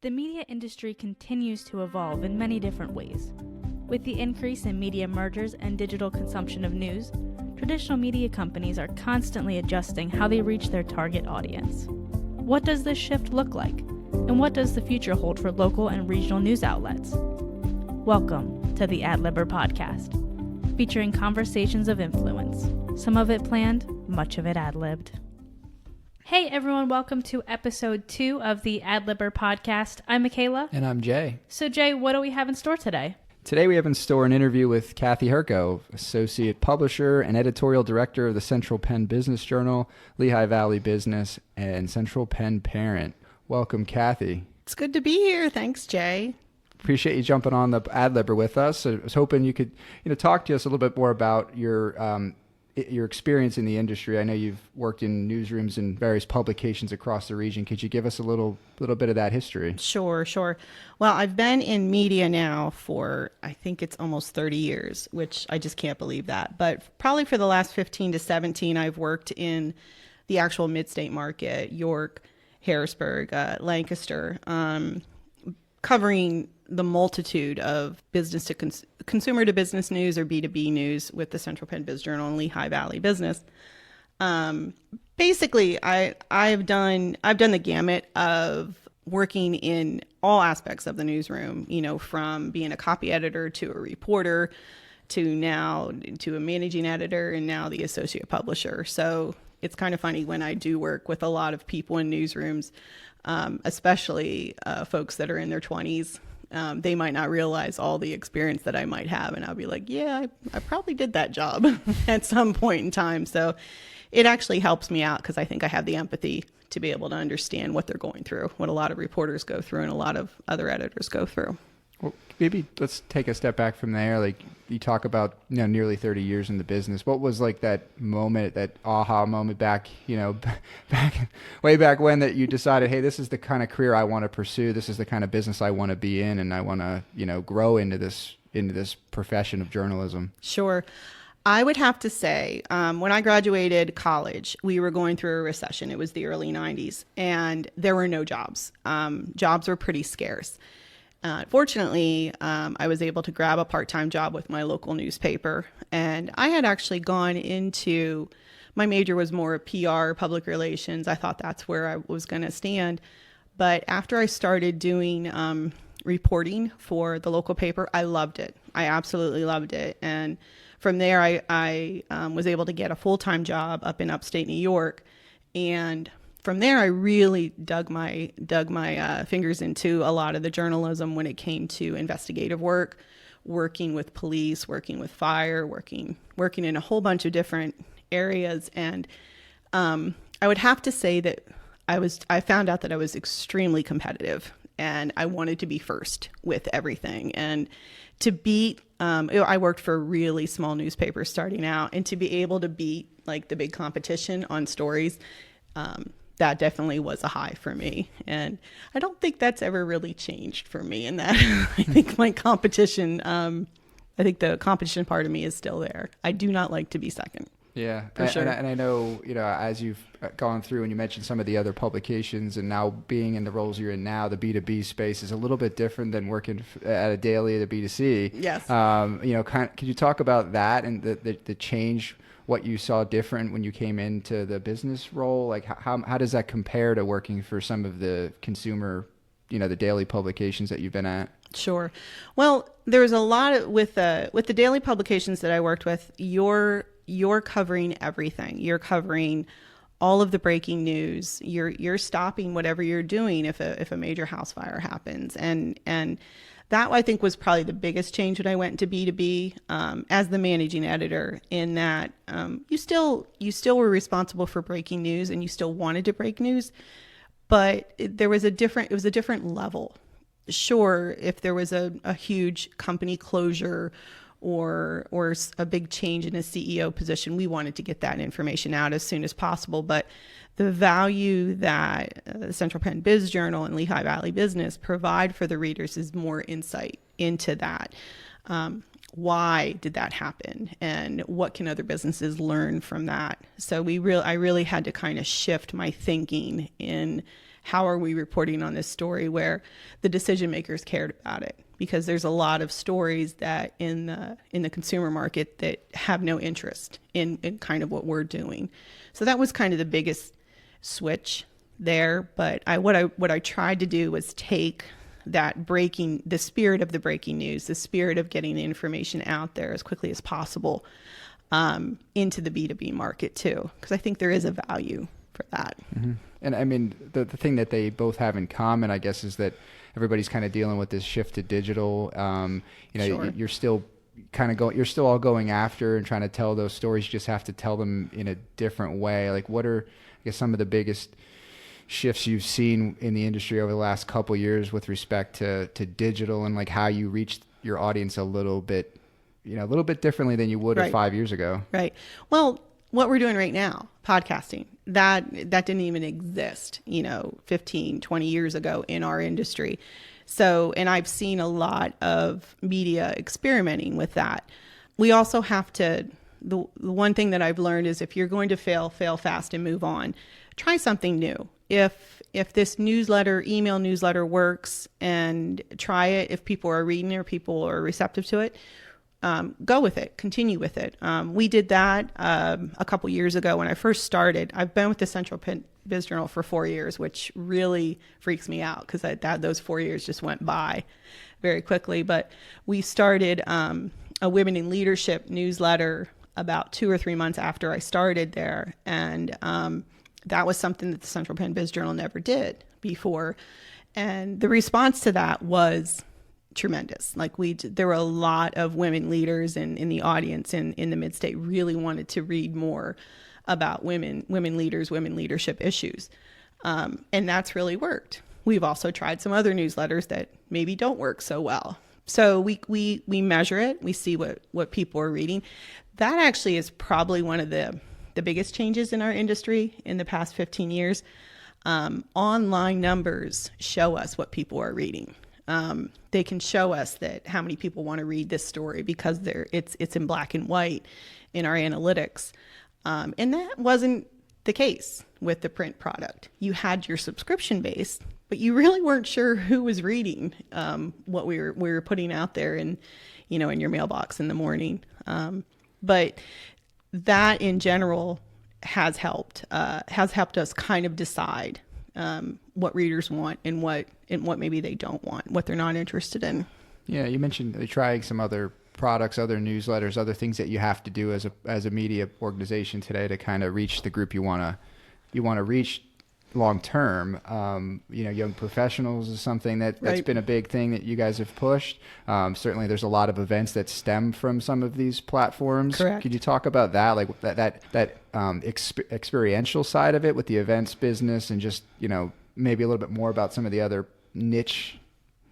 The media industry continues to evolve in many different ways. With the increase in media mergers and digital consumption of news, traditional media companies are constantly adjusting how they reach their target audience. What does this shift look like? And what does the future hold for local and regional news outlets? Welcome to the AdLibber Podcast, featuring conversations of influence. Some of it planned, much of it ad-libbed. Hey everyone, welcome to episode 2 of the AdLibber Podcast. I'm Michaela. And I'm Jay. So Jay, what do we have in store today? Today we have in store an interview with Cathy Hirko, Associate Publisher and Editorial Director of the Central Penn Business Journal, Lehigh Valley Business, and Central Penn Parent. Welcome, Cathy. It's good to be here. Thanks, Jay. Appreciate you jumping on the AdLibber with us. So I was hoping you could talk to us a little bit more about your experience in the industry. I know you've worked in newsrooms in various publications across the region. Could you give us a little bit of that history? Sure. Well, I've been in media now for, I think it's almost 30 years, which I just can't believe that. But probably for the last 15 to 17, I've worked in the actual mid-state market, York, Harrisburg, Lancaster, covering the multitude of business to consumer to business news or B2B news with the Central Penn Biz Journal and Lehigh Valley Business. Basically, I've done the gamut of working in all aspects of the newsroom, from being a copy editor to a reporter to a managing editor and now the associate publisher. So it's kind of funny when I do work with a lot of people in newsrooms, especially folks that are in their 20s. They might not realize all the experience that I might have. And I'll be like, yeah, I probably did that job at some point in time. So it actually helps me out because I think I have the empathy to be able to understand what they're going through, what a lot of reporters go through and a lot of other editors go through. Well, maybe let's take a step back from there. Like you talk about, nearly 30 years in the business. What was like that moment, that aha moment back way back when that you decided, hey, this is the kind of career I want to pursue. This is the kind of business I want to be in. And I want to, grow into this profession of journalism. Sure. I would have to say, when I graduated college, we were going through a recession. It was the early 90s and there were no jobs. Jobs were pretty scarce. Fortunately, I was able to grab a part-time job with my local newspaper, and I had actually gone into, my major was more PR, public relations. I thought that's where I was going to stand. But after I started doing reporting for the local paper, I loved it. I absolutely loved it. And from there, I was able to get a full-time job up in upstate New York, and from there, I really dug my fingers into a lot of the journalism when it came to investigative work, working with police, working with fire, working in a whole bunch of different areas. And I would have to say that I found out that I was extremely competitive and I wanted to be first with everything. And to beat, I worked for really small newspapers starting out, and to be able to beat like the big competition on stories, that definitely was a high for me. And I don't think that's ever really changed for me in that. I think my competition, I think the competition part of me is still there. I do not like to be second. Yeah. For sure. And I know, as you've gone through and you mentioned some of the other publications and now being in the roles you're in now, the B2B space is a little bit different than working at a daily at a B2C. Yes. Could you talk about that and the change, what you saw different when you came into the business role? Like how does that compare to working for some of the consumer, the daily publications that you've been at? Sure. Well, there's a lot with the daily publications that I worked with, you're covering everything. You're covering all of the breaking news. You're stopping whatever you're doing if a major house fire happens. And that, I think, was probably the biggest change when I went into B2B as the managing editor, in that you still were responsible for breaking news and you still wanted to break news, but it was a different level. Sure, if there was a huge company closure or a big change in a CEO position, we wanted to get that information out as soon as possible. But the value that the Central Penn Biz Journal and Lehigh Valley Business provide for the readers is more insight into that. why did that happen, and what can other businesses learn from that? So I really had to kind of shift my thinking in how are we reporting on this story where the decision makers cared about it, because there's a lot of stories that in the consumer market that have no interest in kind of what we're doing. So that was kind of the biggest switch there. But what I tried to do was take the spirit of the breaking news, the spirit of getting the information out there as quickly as possible, into the B2B market too, because I think there is a value for that. Mm-hmm. And I mean, the thing that they both have in common, I guess, is that everybody's kind of dealing with this shift to digital. Sure. You're still you're still all going after and trying to tell those stories. You just have to tell them in a different way. Like, what are, I guess, some of the biggest shifts you've seen in the industry over the last couple of years with respect to digital, and like how you reach your audience a little bit differently than you would have 5 years ago? Right. Well, what we're doing right now, podcasting, that didn't even exist, 15, 20 years ago in our industry. So, and I've seen a lot of media experimenting with that. We also have to, the one thing that I've learned is if you're going to fail fast and move on. Try something new. If this email newsletter works, and try it. If people are reading it or people are receptive to it, go with it, continue with it. We did that a couple years ago when I first started. I've been with the Central Penn Biz Journal for 4 years, which really freaks me out because those 4 years just went by very quickly. But we started a Women in Leadership newsletter about 2 or 3 months after I started there. And that was something that the Central Penn Biz Journal never did before. And the response to that was tremendous. Like there were a lot of women leaders in the audience in the Mid-State really wanted to read more about women leaders, women leadership issues. And that's really worked. We've also tried some other newsletters that maybe don't work so well. So we measure it. We see what people are reading. That actually is probably one of the biggest changes in our industry in the past 15 years. Online numbers show us what people are reading. They can show us that how many people want to read this story because it's in black and white in our analytics. And that wasn't the case with the print product. You had your subscription base, but you really weren't sure who was reading what we were putting out there in your mailbox in the morning. But that in general has helped us kind of decide what readers want and what maybe they don't want, what they're not interested in. Yeah, you mentioned trying some other products, other newsletters, other things that you have to do as a media organization today to kind of reach the group you want to reach long term. Young professionals is something that's right. been a big thing that you guys have pushed. Certainly, there's a lot of events that stem from some of these platforms. Correct. Could you talk about that, like that experiential side of it with the events business, and just maybe a little bit more about some of the other niche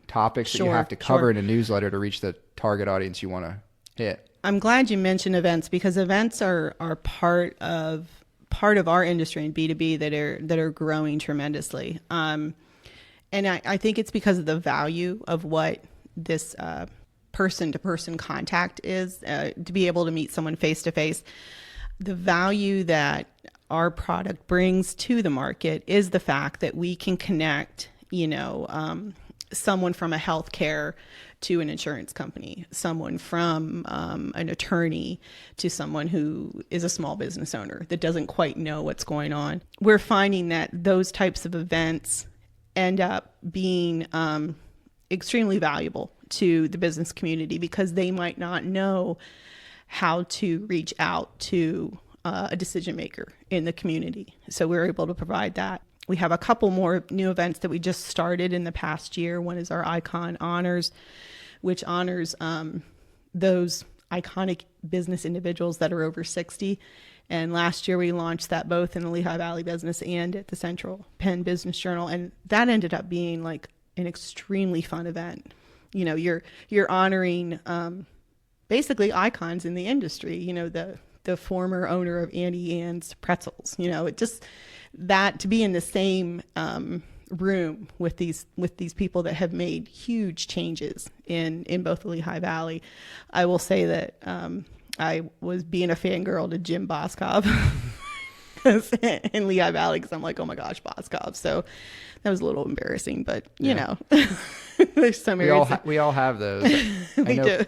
topics that you have to cover in a newsletter to reach the target audience you want to hit? I'm glad you mentioned events, because events are part of our industry in B2B that are growing tremendously. And I think it's because of the value of what this person-to-person contact is, to be able to meet someone face-to-face. The value that our product brings to the market is the fact that we can connect, someone from a healthcare to an insurance company, someone from an attorney to someone who is a small business owner that doesn't quite know what's going on. We're finding that those types of events end up being extremely valuable to the business community because they might not know how to reach out to a decision maker in the community. So we're able to provide that. We have a couple more new events that we just started in the past year. One is our Icon Honors, which honors those iconic business individuals that are over 60. And last year we launched that both in the Lehigh Valley Business and at the Central Penn Business Journal. And that ended up being like an extremely fun event. You're honoring basically icons in the industry, the former owner of Auntie Anne's Pretzels, it just, that to be in the same room with these people that have made huge changes in both the Lehigh Valley. I will say that I was being a fangirl to Jim Boskov in Lehigh Valley, because I'm like, oh my gosh, Boskov. So that was a little embarrassing, but you know, there's some areas. We all have those. I know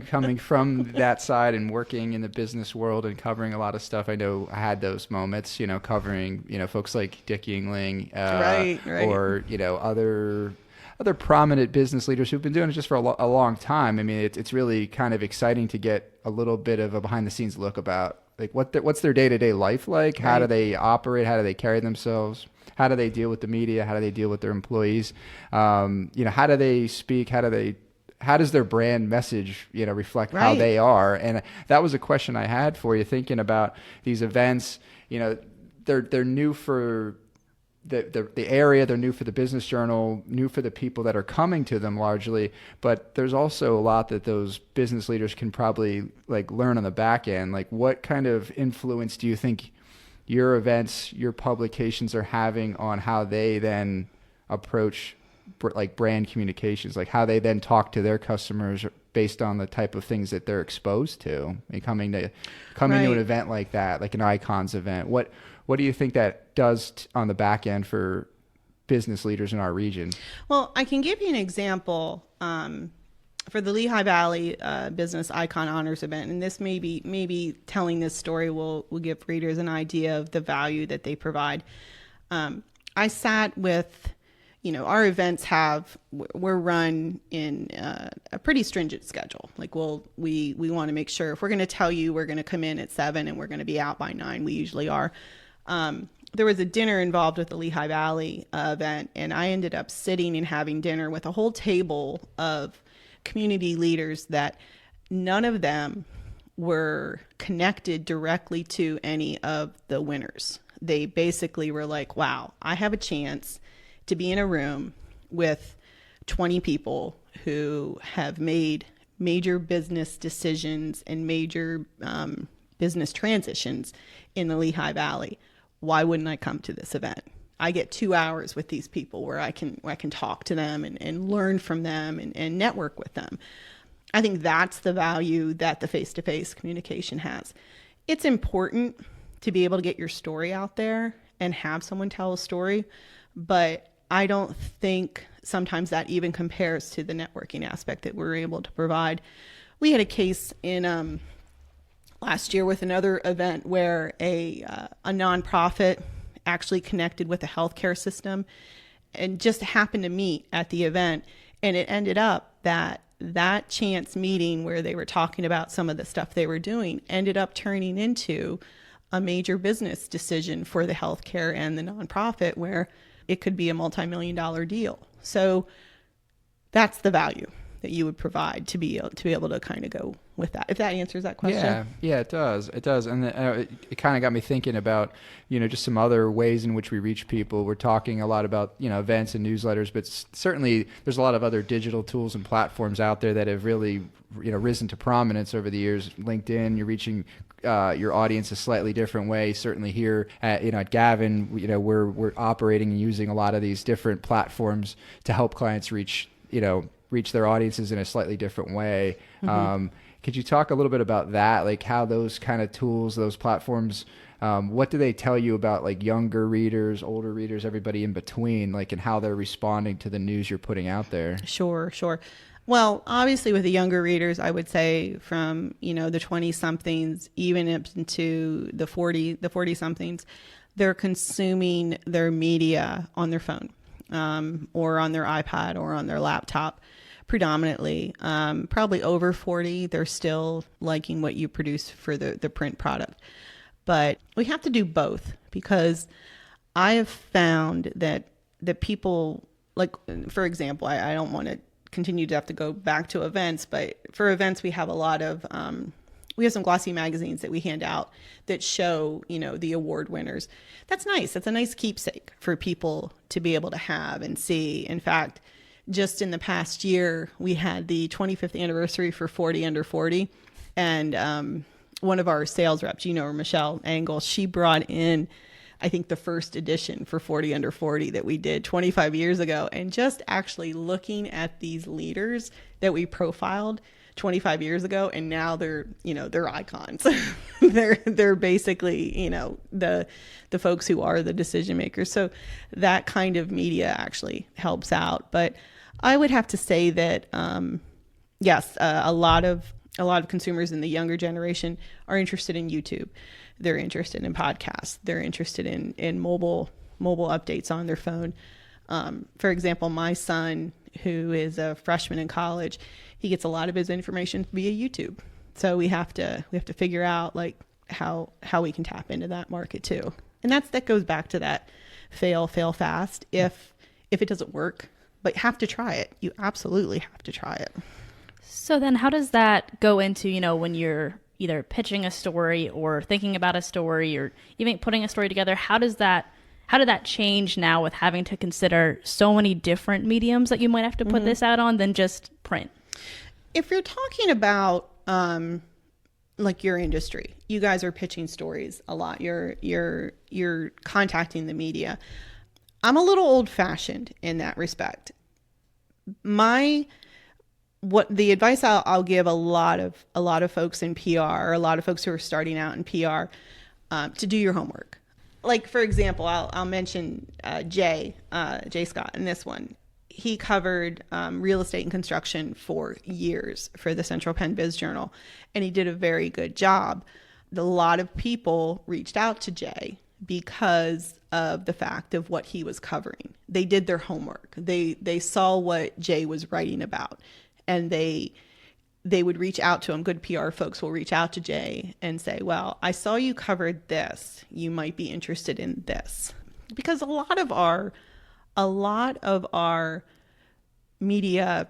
coming from that side and working in the business world and covering a lot of stuff, I know I had those moments, you know, covering, you know, folks like Dick Yingling, right. or, you know, other prominent business leaders who've been doing it just for a long time. I mean, it's really kind of exciting to get a little bit of a behind the scenes look about like what's their day-to-day life like? How do they operate? How do they carry themselves? How do they deal with the media? How do they deal with their employees? You know, how do they speak? How does their brand message, you know, reflect how they are? And that was a question I had for you, thinking about these events. You know, they're new for the area, they're new for the Business Journal, new for the people that are coming to them largely, but there's also a lot that those business leaders can probably like learn on the back end. Like, what kind of influence do you think your events, your publications are having on how they then approach like brand communications, like how they then talk to their customers based on the type of things that they're exposed to and coming to an event like that, like an Icons event? What do you think that does on the back end for business leaders in our region? Well, I can give you an example for the Lehigh Valley Business Icon Honors event, and this maybe telling this story will give readers an idea of the value that they provide. I sat with, you know, our events we're run in a pretty stringent schedule. Like, we want to make sure if we're going to tell you we're going to come in at 7 and we're going to be out by 9, we usually are. There was a dinner involved with the Lehigh Valley event, and I ended up sitting and having dinner with a whole table of community leaders that none of them were connected directly to any of the winners. They basically were like, wow, I have a chance to be in a room with 20 people who have made major business decisions and major business transitions in the Lehigh Valley. Why wouldn't I come to this event? I get 2 hours with these people where I can talk to them and learn from them and network with them. I think that's the value that the face-to-face communication has. It's important to be able to get your story out there and have someone tell a story, but I don't think sometimes that even compares to the networking aspect that we're able to provide. We had a case in last year with another event where a nonprofit actually connected with the healthcare system and just happened to meet at the event. And it ended up that chance meeting where they were talking about some of the stuff they were doing ended up turning into a major business decision for the healthcare and the nonprofit, where it could be a multi-million-dollar deal. So that's the value that you would provide to be able to kind of go with that. If that answers that question. Yeah, it does. And it kind of got me thinking about, you know, just some other ways in which we reach people. We're talking a lot about, you know, events and newsletters, but certainly there's a lot of other digital tools and platforms out there that have really, you know, risen to prominence over the years. LinkedIn, you're reaching your audience a slightly different way. Certainly here at Gavin, you know, we're operating and using a lot of these different platforms to help clients reach their audiences in a slightly different way. Mm-hmm. Could you talk a little bit about that? Like how those kind of tools, those platforms, what do they tell you about like younger readers, older readers, everybody in between, like, and how they're responding to the news you're putting out there? Sure. Well, obviously with the younger readers, I would say from, you know, the 20-somethings, even into the 40-somethings, they're consuming their media on their phone, or on their iPad or on their laptop. Predominantly, probably over 40, they're still liking what you produce for the print product. But we have to do both, because I have found that people, like, for example, I don't want to continue to have to go back to events, but for events, we have a lot of, we have some glossy magazines that we hand out that show, you know, the award winners. That's nice. That's a nice keepsake for people to be able to have and see. In fact, just in the past year, we had the 25th anniversary for 40 Under 40. And one of our sales reps, you know, Michelle Engel, she brought in I think the first edition for 40 Under 40 that we did 25 years ago, and just actually looking at these leaders that we profiled 25 years ago, and now they're icons. they're basically, the folks who are the decision makers. So that kind of media actually helps out. But I would have to say that, yes, a lot of consumers in the younger generation are interested in YouTube. They're interested in podcasts. They're interested in mobile updates on their phone. For example, my son, who is a freshman in college, he gets a lot of his information via YouTube. So we have to figure out like how we can tap into that market too. And that goes back to that fail fast. If it doesn't work, but you have to try it. You absolutely have to try it. So then how does that go into, when you're either pitching a story or thinking about a story or even putting a story together? How did that change now with having to consider so many different mediums that you might have to put this out on than just print? If you're talking about like your industry, you guys are pitching stories a lot. You're contacting the media. I'm a little old-fashioned in that respect. What the advice I'll give a lot of folks in PR, a lot of folks who are starting out in PR, to do your homework. Like, for example, I'll mention Jay Scott in this one. He covered real estate and construction for years for the Central Penn Biz Journal, and he did a very good job. A lot of people reached out to Jay because of the fact of what he was covering. They did their homework. They saw what Jay was writing about, and they would reach out to him. Good PR folks will reach out to Jay and say, well, I saw you covered this. You might be interested in this. Because a lot of our media,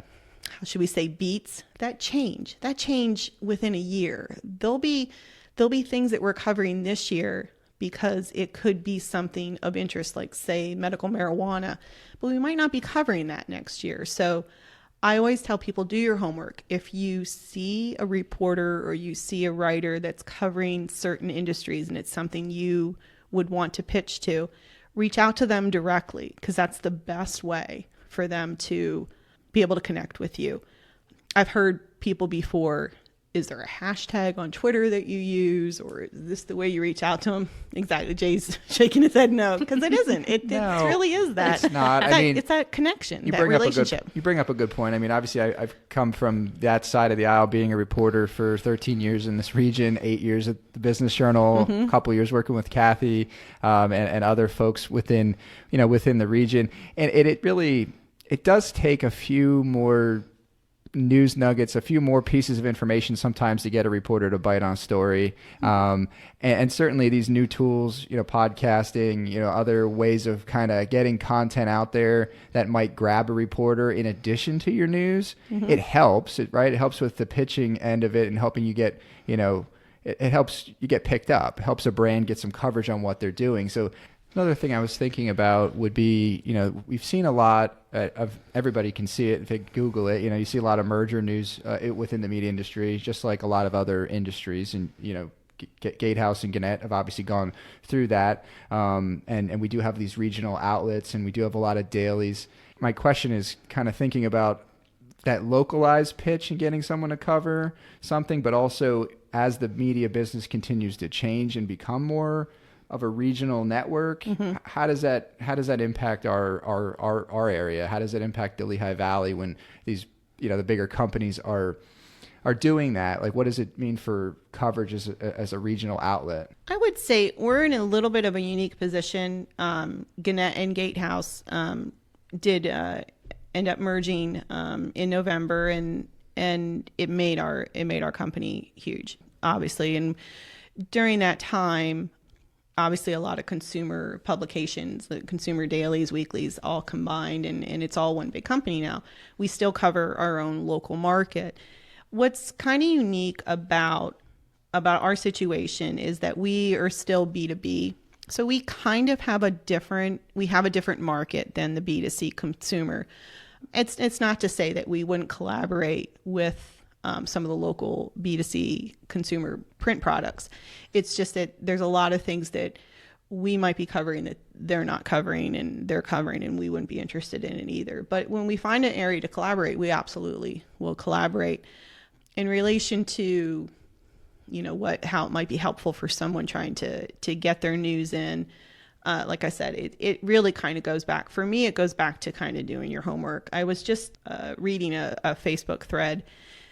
how should we say, beats that change within a year. There'll be things that we're covering this year because it could be something of interest, like say medical marijuana, but we might not be covering that next year. So I always tell people, do your homework. If you see a reporter or you see a writer that's covering certain industries and it's something you would want to pitch to, reach out to them directly, because that's the best way for them to be able to connect with you. I've heard people before, is there a hashtag on Twitter that you use, or is this the way you reach out to them? Exactly. Jay's shaking his head no, because it isn't. It really is that. It's not. It's that connection, that relationship. You bring up a good point. I mean, obviously, I've come from that side of the aisle, being a reporter for 13 years in this region, 8 years at the Business Journal, a couple of years working with Cathy and other folks within the region. And it does take a few more news nuggets, a few more pieces of information sometimes to get a reporter to bite on a story. And certainly these new tools, podcasting, other ways of kind of getting content out there that might grab a reporter in addition to your news. It helps, right? It helps with the pitching end of it and helping you get, it helps you get picked up. It helps a brand get some coverage on what they're doing. So another thing I was thinking about would be, we've seen a lot of, everybody can see it if they Google it, you see a lot of merger news within the media industry, just like a lot of other industries. And, Gatehouse and Gannett have obviously gone through that. And we do have these regional outlets, and we do have a lot of dailies. My question is kind of thinking about that localized pitch and getting someone to cover something, but also as the media business continues to change and become more of a regional network, how does that impact our area? How does it impact the Lehigh Valley when these the bigger companies are doing that? Like, what does it mean for coverage as a regional outlet? I would say we're in a little bit of a unique position. Gannett and Gatehouse did end up merging in November, and it made our company huge, obviously. And during that time, obviously a lot of consumer publications, the consumer dailies, weeklies, all combined, and it's all one big company now. We still cover our own local market. What's kind of unique about our situation is that we are still B2B. So we kind of have a different market than the B2C consumer. It's not to say that we wouldn't collaborate with some of the local B2C consumer print products. It's just that there's a lot of things that we might be covering that they're not covering and they're covering and we wouldn't be interested in it either. But when we find an area to collaborate, we absolutely will collaborate. In relation to, how it might be helpful for someone trying to get their news in, like I said, it really kind of goes back. For me, it goes back to kind of doing your homework. I was just reading a Facebook thread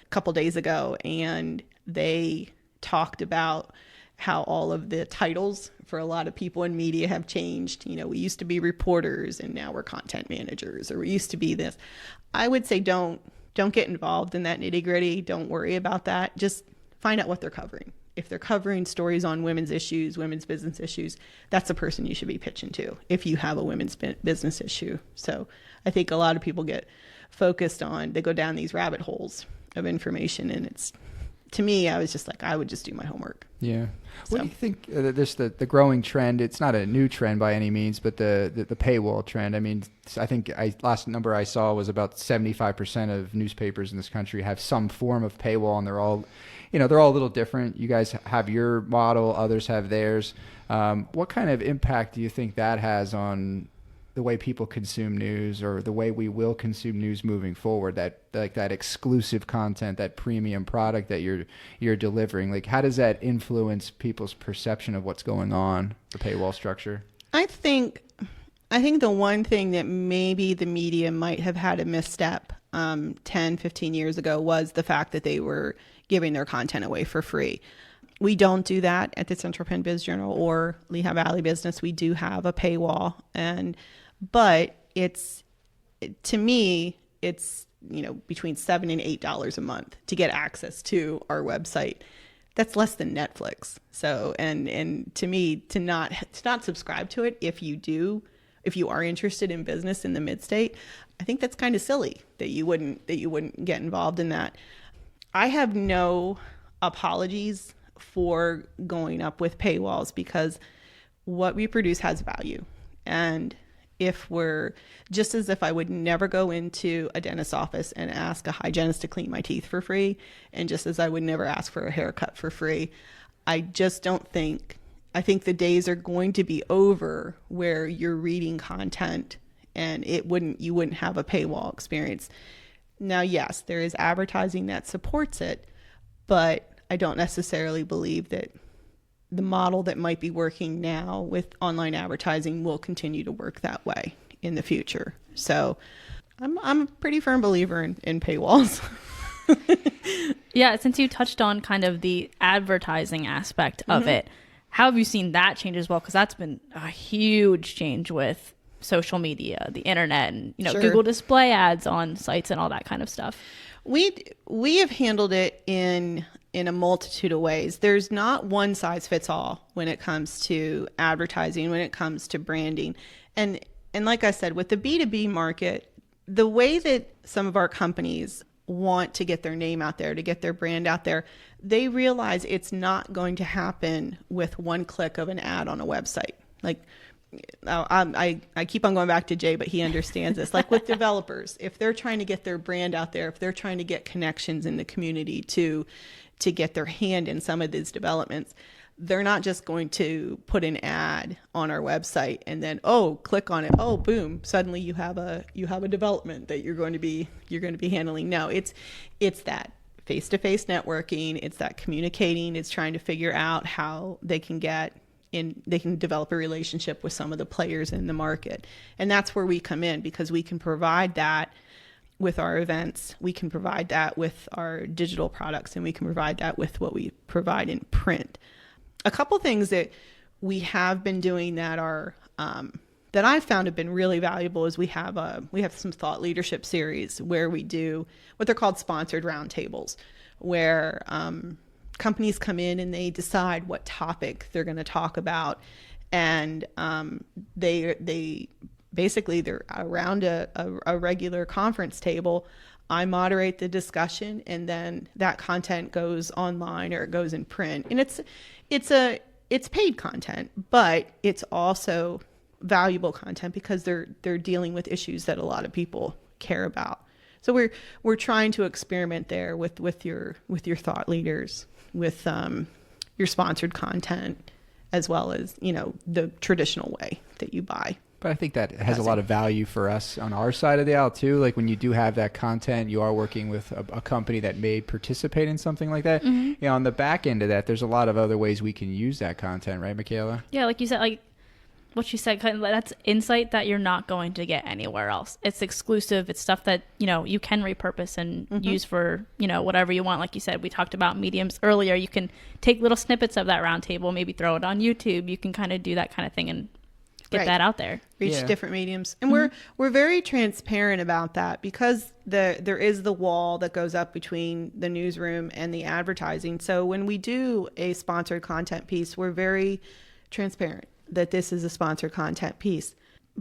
a couple days ago, and they talked about how all of the titles for a lot of people in media have changed. We used to be reporters and now we're content managers, or we used to be this. I would say don't get involved in that nitty gritty. Don't worry about that. Just find out what they're covering. If they're covering stories on women's issues, women's business issues, that's the person you should be pitching to if you have a women's business issue. So I think a lot of people get focused on, they go down these rabbit holes of information, and it's, to me, I was just like, I would just do my homework. Yeah. What do you think, the growing trend, it's not a new trend by any means, but the paywall trend? I mean, I think last number I saw was about 75% of newspapers in this country have some form of paywall, and they're all a little different. You guys have your model, others have theirs. What kind of impact do you think that has on the way people consume news, or the way we will consume news moving forward? That exclusive content, that premium product that you're delivering. Like, how does that influence people's perception of what's going on, the paywall structure? I think the one thing that maybe the media might have had a misstep 10, 15 years ago was the fact that they were giving their content away for free. We don't do that at the Central Penn Biz Journal or Lehigh Valley Business. We do have a paywall, but to me, it's between $7 and $8 a month to get access to our website. That's less than Netflix. So, and to me, to not subscribe to it, if you are interested in business in the mid-state, I think that's kind of silly that you wouldn't get involved in that. I have no apologies for going up with paywalls, because what we produce has value. And if we're, just as if I would never go into a dentist's office and ask a hygienist to clean my teeth for free, and just as I would never ask for a haircut for free, I think the days are going to be over where you're reading content and you wouldn't have a paywall experience. Now, yes, there is advertising that supports it, but I don't necessarily believe that the model that might be working now with online advertising will continue to work that way in the future. So I'm a pretty firm believer in paywalls. Yeah, since you touched on kind of the advertising aspect of it, how have you seen that change as well? Because that's been a huge change with social media, the internet, and Sure. Google display ads on sites and all that kind of stuff. We have handled it in a multitude of ways. There's not one size fits all when it comes to advertising, when it comes to branding. And like I said, with the B2B market, the way that some of our companies want to get their name out there, to get their brand out there, they realize it's not going to happen with one click of an ad on a website. Like, I keep on going back to Jay, but he understands this. Like with developers, if they're trying to get their brand out there, if they're trying to get connections in the community to get their hand in some of these developments, they're not just going to put an ad on our website and then, click on it. Oh, boom. Suddenly you have a development that you're going to be handling. No, it's that face-to-face networking. It's that communicating. It's trying to figure out how they can develop a relationship with some of the players in the market. And that's where we come in, because we can provide that with our events, we can provide that with our digital products, and we can provide that with what we provide in print. A couple things that we have been doing that are that I've found have been really valuable is we have some thought leadership series where we do what they're called sponsored roundtables, where companies come in and they decide what topic they're going to talk about, and they basically they're around a regular conference table. I moderate the discussion, and then that content goes online or it goes in print, and it's paid content, but it's also valuable content because they're dealing with issues that a lot of people care about. So we're trying to experiment there with your thought leaders, with your sponsored content, as well as, the traditional way that you buy. But I think that has a lot of value for us on our side of the aisle too. Like when you do have that content, you are working with a company that may participate in something like that. Mm-hmm. On the back end of that, there's a lot of other ways we can use that content, right, Michaela? Yeah, like you said, like what you said, kind of, that's insight that you're not going to get anywhere else. It's exclusive. It's stuff that, you can repurpose and use for, whatever you want. Like you said, we talked about mediums earlier. You can take little snippets of that roundtable, maybe throw it on YouTube. You can kind of do that kind of thing and get that out there. Reach different mediums. And we're very transparent about that, because there is the wall that goes up between the newsroom and the advertising. So when we do a sponsored content piece, we're very transparent that this is a sponsored content piece.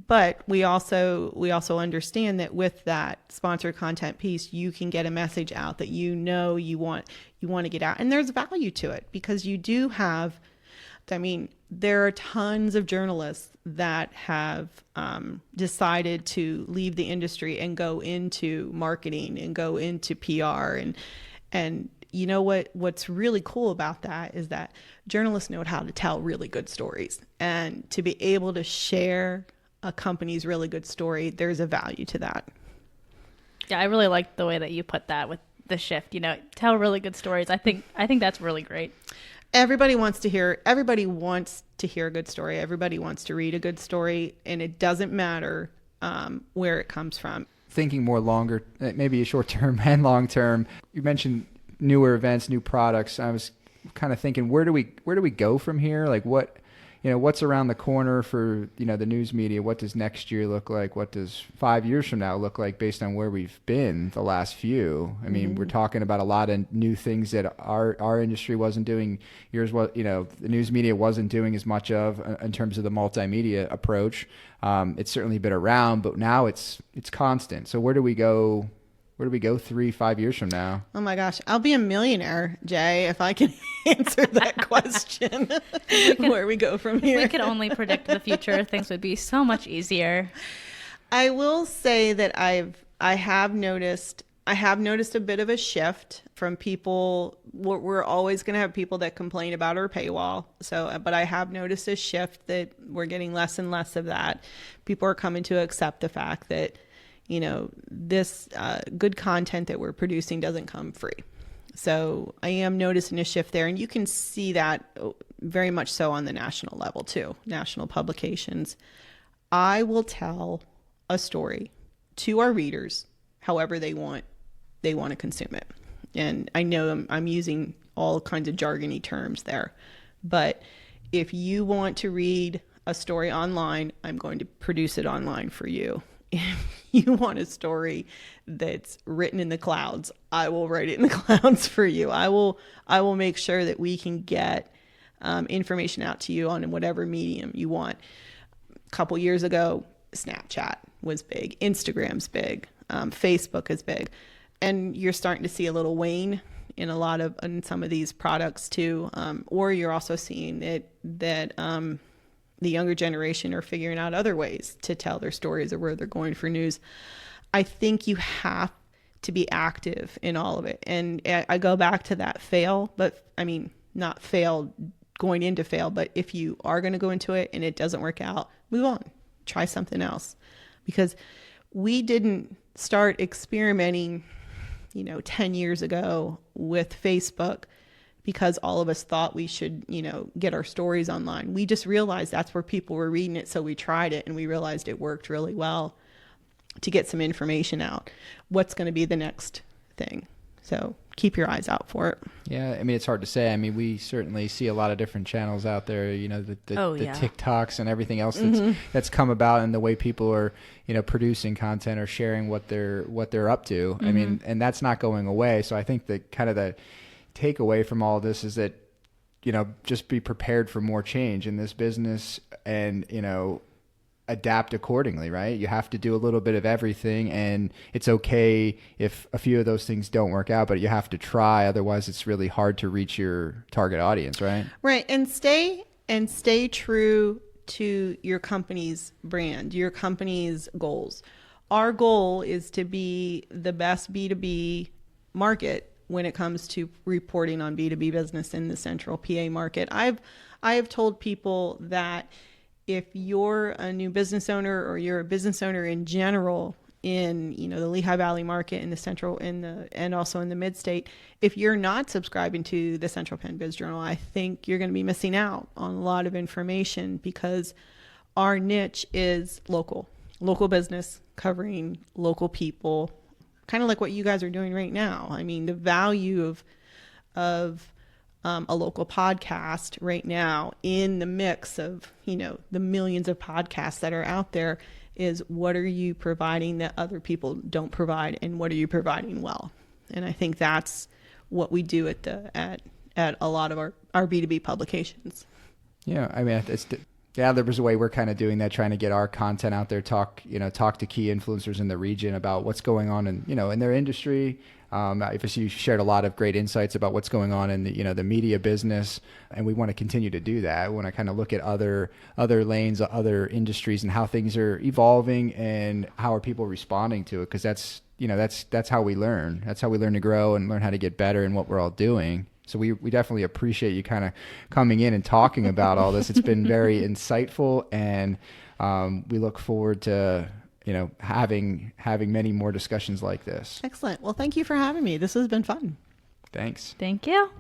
But we also understand that with that sponsored content piece, you can get a message out that you want to get out. And there's value to it, because you do have, there are tons of journalists that have decided to leave the industry and go into marketing and go into PR. And you know what's really cool about that is that journalists know how to tell really good stories. And to be able to share a company's really good story, there's a value to that. Yeah, I really like the way that you put that with the shift, tell really good stories. I think that's really great. Everybody wants to hear a good story. Everybody wants to read a good story, and it doesn't matter where it comes from. Thinking more longer, maybe short term and long term, you mentioned newer events, new products. I was kind of thinking, where do we go from here? Like what's around the corner for, the news media? What does next year look like? What does 5 years from now look like based on where we've been the last few? I mean, we're talking about a lot of new things that our industry wasn't doing. The news media wasn't doing as much of in terms of the multimedia approach. It's certainly been around, but now it's constant. So where do we go? Where do we go 3-5 years from now? Oh my gosh, I'll be a millionaire, Jay, if I can answer that question. Where we go from here. If we could only predict the future, things would be so much easier. I will say that I have noticed a bit of a shift from people. We're always going to have people that complain about our paywall. But I have noticed a shift that we're getting less and less of that. People are coming to accept the fact that this good content that we're producing doesn't come free. So I am noticing a shift there. And you can see that very much so on the national level too, national publications. I will tell a story to our readers however they want to consume it. And I know I'm using all kinds of jargony terms there. But if you want to read a story online, I'm going to produce it online for you. If you want a story that's written in the clouds, I will write it in the clouds for you. I will make sure that we can get information out to you on whatever medium you want. A couple years ago, Snapchat was big, Instagram's big, Facebook is big, and you're starting to see a little wane in some of these products too. Or you're also seeing that the younger generation are figuring out other ways to tell their stories or where they're going for news. I think you have to be active in all of it. And I go back to that not fail going into fail, but if you are going to go into it and it doesn't work out, move on, try something else. Because we didn't start experimenting, 10 years ago with Facebook because all of us thought we should, get our stories online. We just realized that's where people were reading it. So we tried it and we realized it worked really well to get some information out. What's going to be the next thing? So keep your eyes out for it. Yeah, it's hard to say. We certainly see a lot of different channels out there, the TikToks and everything else that's come about, and the way people are, producing content or sharing what they're up to. And that's not going away. So I think that kind of the takeaway from all of this is that, just be prepared for more change in this business and, adapt accordingly, right? You have to do a little bit of everything, and it's okay if a few of those things don't work out, but you have to try. Otherwise, it's really hard to reach your target audience, right? Right. And stay true to your company's brand, your company's goals. Our goal is to be the best B2B market when it comes to reporting on B2B business in the central PA market. I have told people that if you're a new business owner or you're a business owner in general in, you know, the Lehigh Valley market in the central and also in the mid-state, if you're not subscribing to the Central Penn Biz Journal, I think you're going to be missing out on a lot of information, because our niche is local business, covering local people, kind of like what you guys are doing right now. I mean, the value of a local podcast right now in the mix of, you know, the millions of podcasts that are out there is, what are you providing that other people don't provide, and what are you providing well? And I think that's what we do at a lot of our B2B publications. Yeah, I mean, there's a way we're kind of doing that, trying to get our content out there, talk to key influencers in the region about what's going on in their industry. Obviously, you shared a lot of great insights about what's going on in the media business, and we want to continue to do that. We want to kind of look at other lanes, other industries, and how things are evolving and how are people responding to it. Because that's how we learn. That's how we learn to grow and learn how to get better in what we're all doing. So we definitely appreciate you kind of coming in and talking about all this. It's been very insightful, and we look forward to having many more discussions like this. Excellent. Well, thank you for having me. This has been fun. Thanks. Thank you.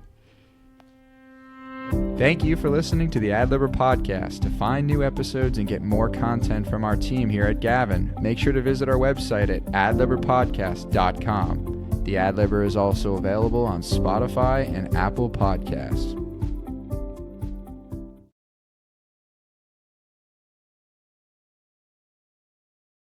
Thank you for listening to the AdLibber Podcast. To find new episodes and get more content from our team here at Gavin, make sure to visit our website at adlibberpodcast.com. The AdLibber is also available on Spotify and Apple Podcasts.